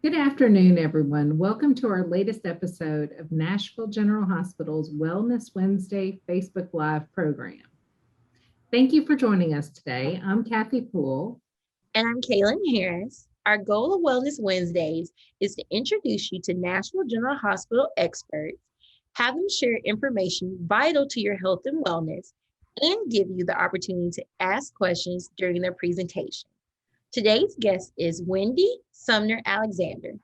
Good afternoon, everyone. Welcome to our latest episode of Nashville General Hospital's Wellness Wednesday Facebook Live program. Thank you for joining us today. I'm Kathy Poole. And I'm Kaylin Harris. Our goal of Wellness Wednesdays is to introduce you to Nashville General Hospital experts, have them share information vital to your health and wellness, and give you the opportunity to ask questions during their presentation. Today's guest is Wendy Sumner Alexander,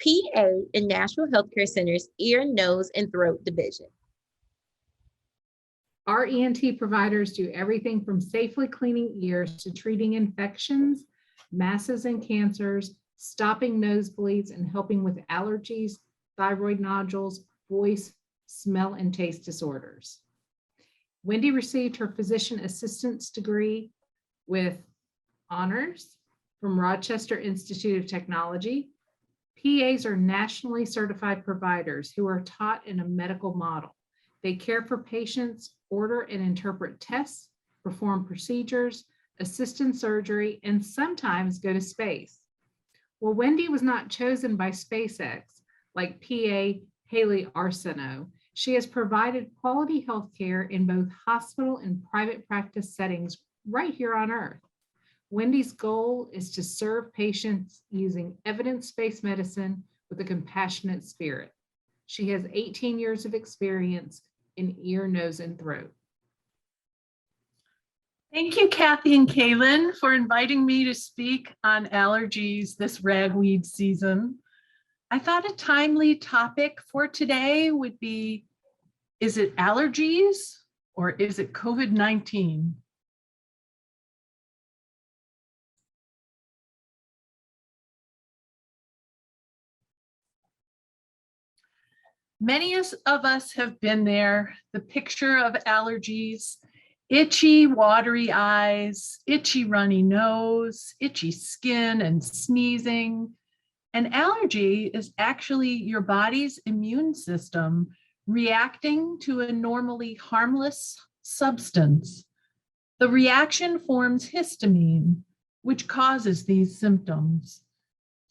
PA in Nashville Healthcare Center's Ear, Nose, and Throat Division. Our ENT providers do everything from safely cleaning ears to treating infections, masses and cancers, stopping nosebleeds, and helping with allergies, thyroid nodules, voice, smell, and taste disorders. Wendy received her physician assistant's degree with honors from Rochester Institute of Technology. PAs are nationally certified providers who are taught in a medical model. They care for patients, order and interpret tests, perform procedures, assist in surgery, and sometimes go to space. Well, Wendy was not chosen by SpaceX like PA Haley Arsenault. She has provided quality health care in both hospital and private practice settings right here on Earth. Wendy's goal is to serve patients using evidence-based medicine with a compassionate spirit. She has 18 years of experience in ear, nose, and throat. Thank you, Kathy and Kaylin, for inviting me to speak on allergies this ragweed season. I thought a timely topic for today would be, is it allergies or is it COVID-19? Many of us have been there. The picture of allergies: itchy, watery eyes, itchy, runny nose, itchy skin, and sneezing. An allergy is actually your body's immune system reacting to a normally harmless substance. The reaction forms histamine, which causes these symptoms.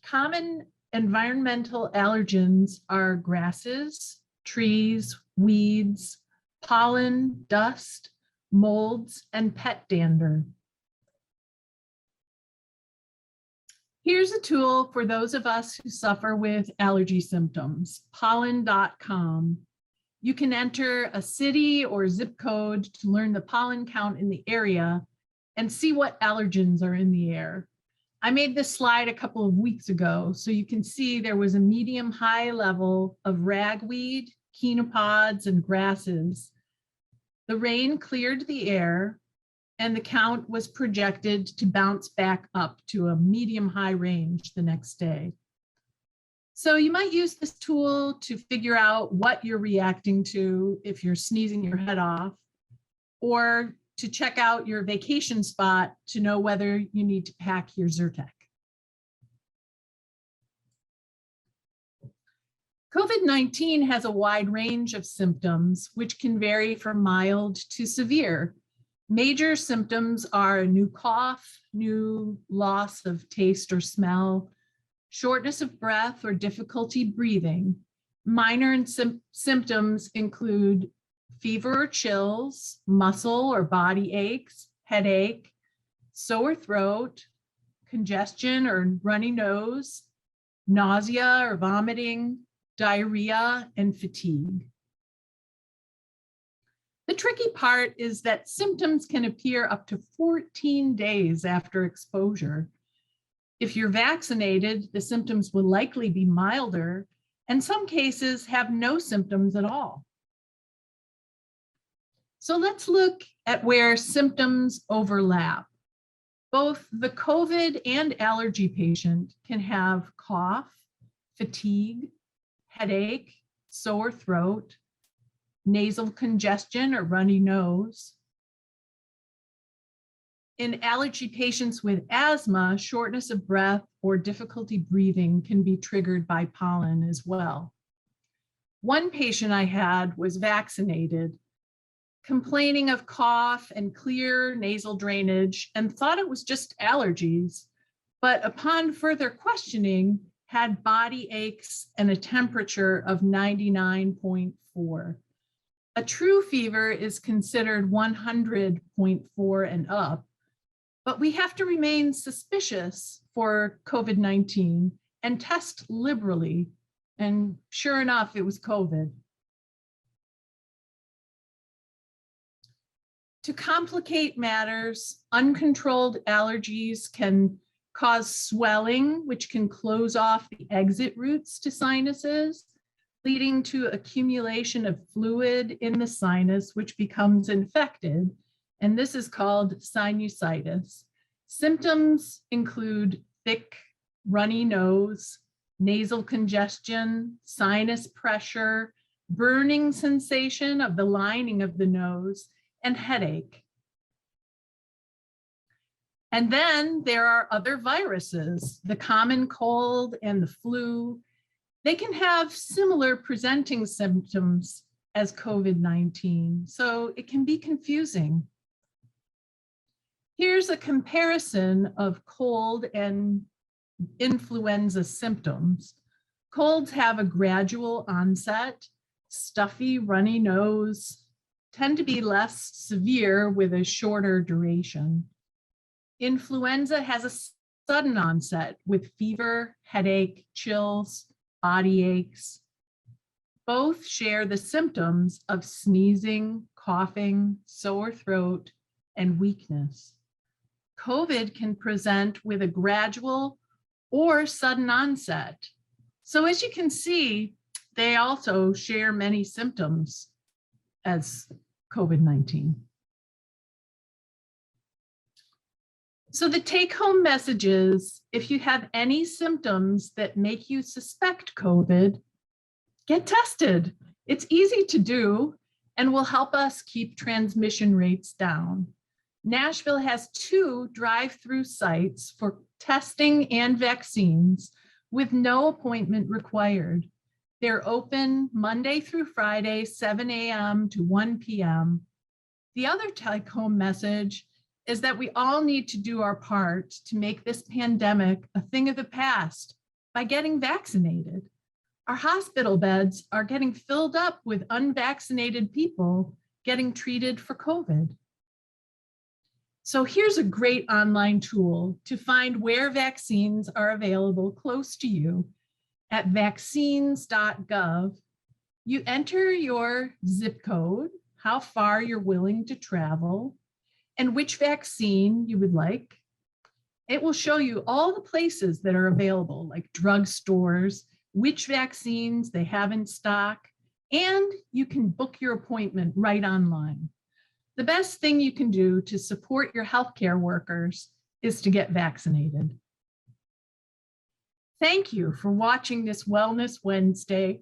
Common environmental allergens are grasses, trees, weeds, pollen, dust, molds, and pet dander. Here's a tool for those of us who suffer with allergy symptoms, pollen.com. You can enter a city or zip code to learn the pollen count in the area and see what allergens are in the air. I made this slide a couple of weeks ago, so you can see there was a medium-high level of ragweed, chenopods, and grasses. The rain cleared the air, and the count was projected to bounce back up to a medium-high range the next day. So you might use this tool to figure out what you're reacting to if you're sneezing your head off, or to check out your vacation spot to know whether you need to pack your Zyrtec. COVID-19 has a wide range of symptoms, which can vary from mild to severe. Major symptoms are a new cough, new loss of taste or smell, shortness of breath or difficulty breathing. Minor symptoms include fever or chills, muscle or body aches, headache, sore throat, congestion or runny nose, nausea or vomiting, diarrhea, and fatigue. The tricky part is that symptoms can appear up to 14 days after exposure. If you're vaccinated, the symptoms will likely be milder, and some cases have no symptoms at all. So let's look at where symptoms overlap. Both the COVID and allergy patient can have cough, fatigue, headache, sore throat, nasal congestion or runny nose. In allergy patients with asthma, shortness of breath or difficulty breathing can be triggered by pollen as well. One patient I had was vaccinated, complaining of cough and clear nasal drainage, and thought it was just allergies, but upon further questioning, had body aches and a temperature of 99.4. A true fever is considered 100.4 and up, but we have to remain suspicious for COVID-19 and test liberally. And sure enough, it was COVID. To complicate matters, uncontrolled allergies can cause swelling, which can close off the exit routes to sinuses, leading to accumulation of fluid in the sinus, which becomes infected. And this is called sinusitis. Symptoms include thick, runny nose, nasal congestion, sinus pressure, burning sensation of the lining of the nose, and headache. And then there are other viruses, the common cold and the flu. They can have similar presenting symptoms as COVID-19, so it can be confusing. Here's a comparison of cold and influenza symptoms. Colds have a gradual onset, stuffy, runny nose, tend to be less severe with a shorter duration. Influenza has a sudden onset with fever, headache, chills, body aches. Both share the symptoms of sneezing, coughing, sore throat, and weakness. COVID can present with a gradual or sudden onset. So as you can see, they also share many symptoms as COVID-19. So the take-home message is, if you have any symptoms that make you suspect COVID, get tested. It's easy to do and will help us keep transmission rates down. Nashville has 2 drive-through sites for testing and vaccines with no appointment required. They're open Monday through Friday, 7 a.m. to 1 p.m. The other take-home message is that we all need to do our part to make this pandemic a thing of the past by getting vaccinated. Our hospital beds are getting filled up with unvaccinated people getting treated for COVID. So here's a great online tool to find where vaccines are available close to you. At vaccines.gov, you enter your zip code, how far you're willing to travel, and which vaccine you would like. It will show you all the places that are available, like drugstores, which vaccines they have in stock, and you can book your appointment right online. The best thing you can do to support your healthcare workers is to get vaccinated. Thank you for watching this Wellness Wednesday.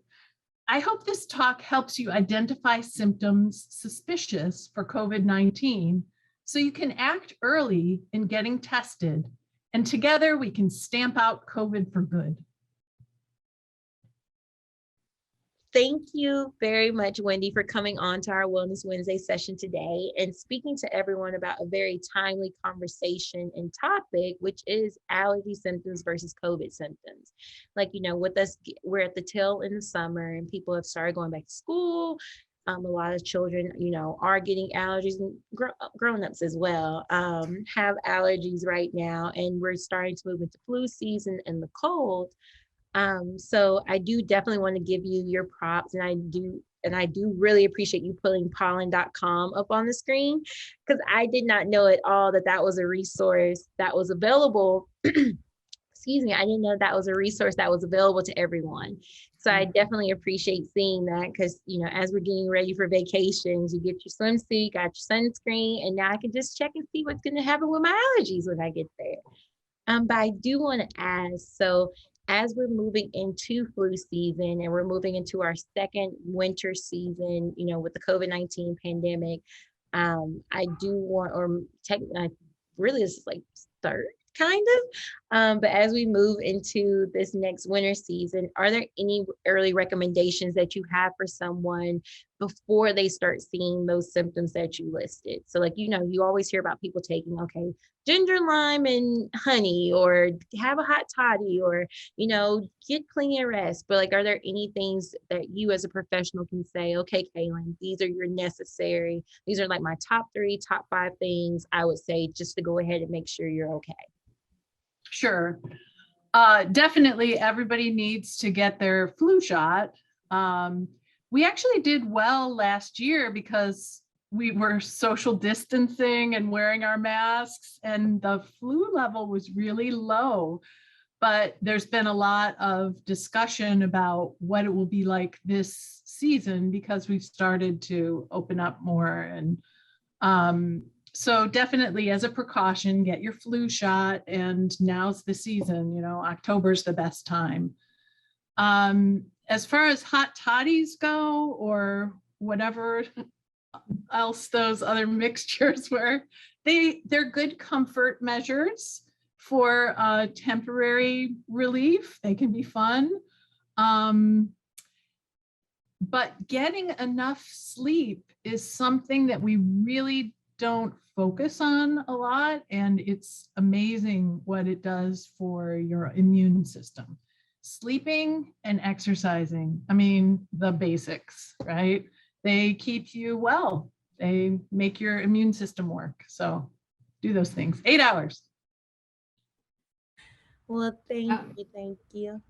I hope this talk helps you identify symptoms suspicious for COVID-19 so you can act early in getting tested, and together we can stamp out COVID for good. Thank you very much, Wendy, for coming on to our Wellness Wednesday session today and speaking to everyone about a very timely conversation and topic, which is allergy symptoms versus COVID symptoms. Like, you know, with us, we're at the tail in the summer and people have started going back to school. A lot of children, you know, are getting allergies, and grown-ups as well have allergies right now. And we're starting to move into flu season and the cold. So I do definitely want to give you your props, and I do really appreciate you putting pollen.com up on the screen, because I did not know at all that that was a resource that was available. Excuse me, I didn't know that was a resource that was available to everyone. So I definitely appreciate seeing that, because, you know, as we're getting ready for vacations, you get your swimsuit, you got your sunscreen, and now I can just check and see what's going to happen with my allergies when I get there. But I do want to ask, so as we're moving into flu season and we're moving into our second winter season, you know, with the COVID-19 pandemic, I do want, or really it's like third kind of, but as we move into this next winter season, are there any early recommendations that you have for someone before they start seeing those symptoms that you listed. So like, you always hear about people taking, okay, ginger, lime, and honey, or have a hot toddy, or, get plenty of rest. But like, are there any things that you as a professional can say, okay, Kaylin, these are your necessary, these are like my top 3, top 5 things I would say just to go ahead and make sure you're okay? Sure. Definitely everybody needs to get their flu shot. We actually did well last year because we were social distancing and wearing our masks, and the flu level was really low. But there's been a lot of discussion about what it will be like this season because we've started to open up more. And so definitely as a precaution, get your flu shot. And now's the season, October's the best time. As far as hot toddies go, or whatever else those other mixtures were, they're good comfort measures for temporary relief. They can be fun. But getting enough sleep is something that we really don't focus on a lot, and it's amazing what it does for your immune system. Sleeping and exercising, the basics, right? They keep you well. They make your immune system work. So do those things. 8 hours. Well, thank you.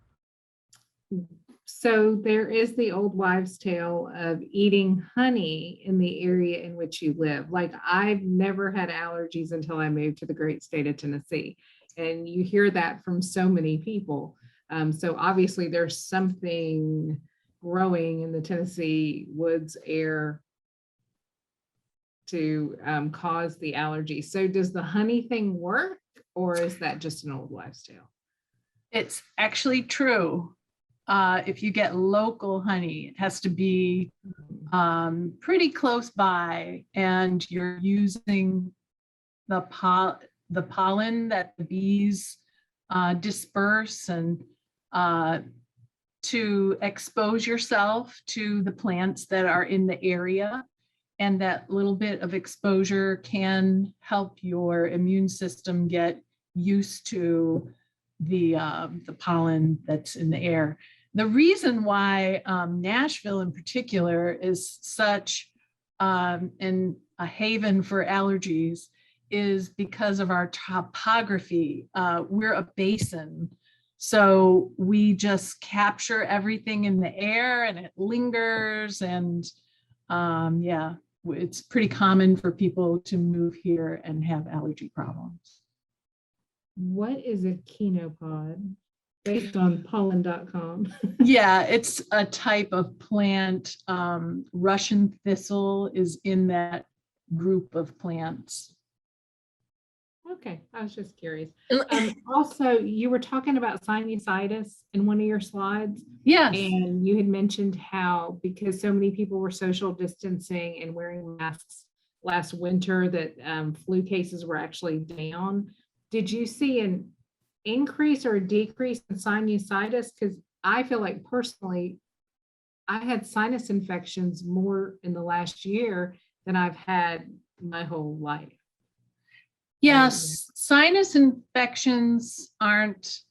So there is the old wives' tale of eating honey in the area in which you live. Like, I've never had allergies until I moved to the great state of Tennessee. And you hear that from so many people. So obviously there's something growing in the Tennessee woods air to cause the allergy. So does the honey thing work, or is that just an old wives' tale? It's actually true. If you get local honey, it has to be pretty close by, and you're using the pollen that the bees disperse, and to expose yourself to the plants that are in the area. And that little bit of exposure can help your immune system get used to the pollen that's in the air. The reason why Nashville in particular is such a haven for allergies is because of our topography. We're a basin, so we just capture everything in the air and it lingers. And it's pretty common for people to move here and have allergy problems. What is a chenopod? Based on pollen.com. Yeah, it's a type of plant. Russian thistle is in that group of plants. Okay, I was just curious. Also, you were talking about sinusitis in one of your slides. Yes. And you had mentioned how, because so many people were social distancing and wearing masks last winter, that flu cases were actually down. Did you see an increase or a decrease in sinusitis? Because I feel like personally, I had sinus infections more in the last year than I've had my whole life. Yes, sinus infections aren't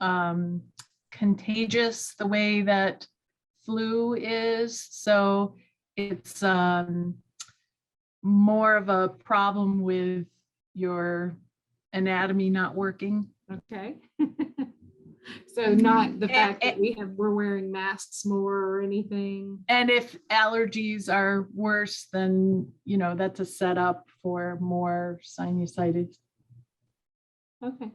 contagious the way that flu is. So it's more of a problem with your anatomy not working. Okay. So not the fact that we're wearing masks more or anything. And if allergies are worse, then that's a setup for more sinusitis. Okay.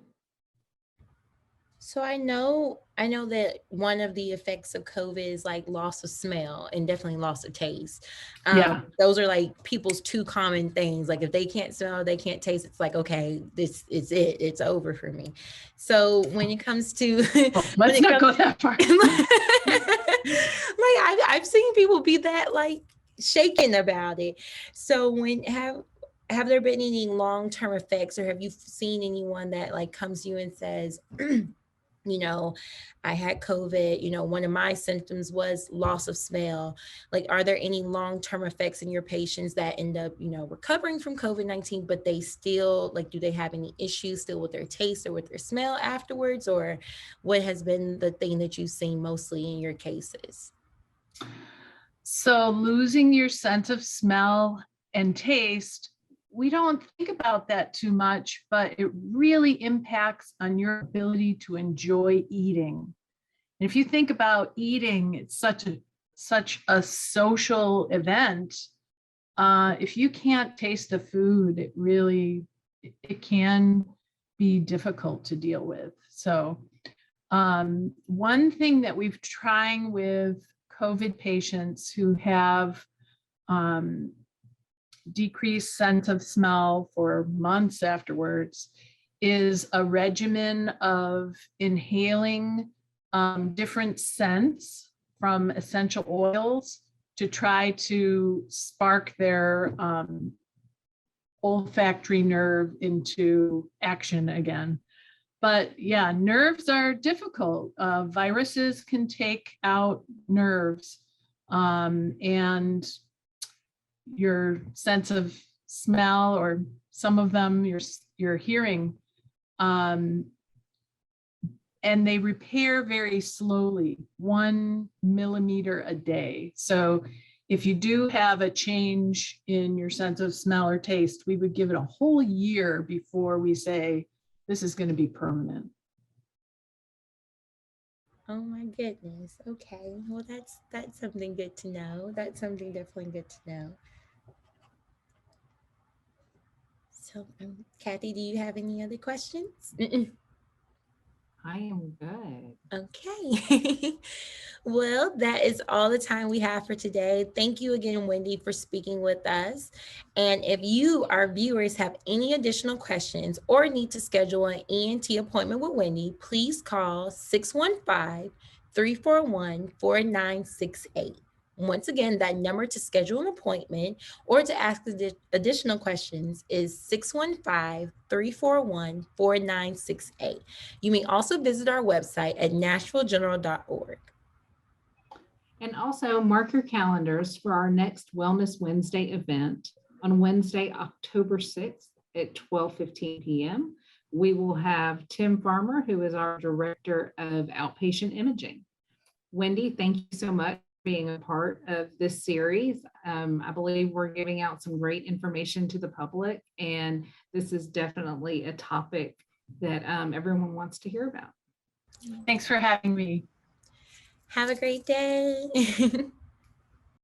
So I know that one of the effects of COVID is like loss of smell and definitely loss of taste. Those are like people's two common things. Like if they can't smell, they can't taste, it's like, okay, this is it. It's over for me. So when it comes to let's not go that far. Like I've seen people be that like shaken about it. So have there been any long-term effects, or have you seen anyone that like comes to you and says, you know, I had COVID, one of my symptoms was loss of smell. Like, are there any long-term effects in your patients that end up, recovering from COVID-19, but they still, like, do they have any issues still with their taste or with their smell afterwards? Or what has been the thing that you've seen mostly in your cases? So losing your sense of smell and taste, we don't think about that too much, but it really impacts on your ability to enjoy eating. And if you think about eating, it's such a social event. If you can't taste the food, it can be difficult to deal with. So one thing that we've trying with COVID patients who have decreased sense of smell for months afterwards is a regimen of inhaling different scents from essential oils to try to spark their olfactory nerve into action again. But yeah, nerves are difficult. Viruses can take out nerves, and your sense of smell, or some of them your hearing, and they repair very slowly, 1 millimeter a day. So if you do have a change in your sense of smell or taste, we would give it a whole year before we say this is going to be permanent. Oh my goodness. Okay. Well, that's something good to know. That's something definitely good to know. So, Kathy, do you have any other questions? I am good. Okay. Well, that is all the time we have for today. Thank you again, Wendy, for speaking with us. And if you, our viewers, have any additional questions or need to schedule an ENT appointment with Wendy, please call 615-341-4968. Once again, that number to schedule an appointment or to ask additional questions is 615-341-4968. You may also visit our website at nashvillegeneral.org. And also mark your calendars for our next Wellness Wednesday event on Wednesday, October 6th at 12:15 p.m. We will have Tim Farmer, who is our Director of Outpatient Imaging. Wendy, thank you so much for being a part of this series. I believe we're giving out some great information to the public, and this is definitely a topic that everyone wants to hear about. Thanks for having me. Have a great day.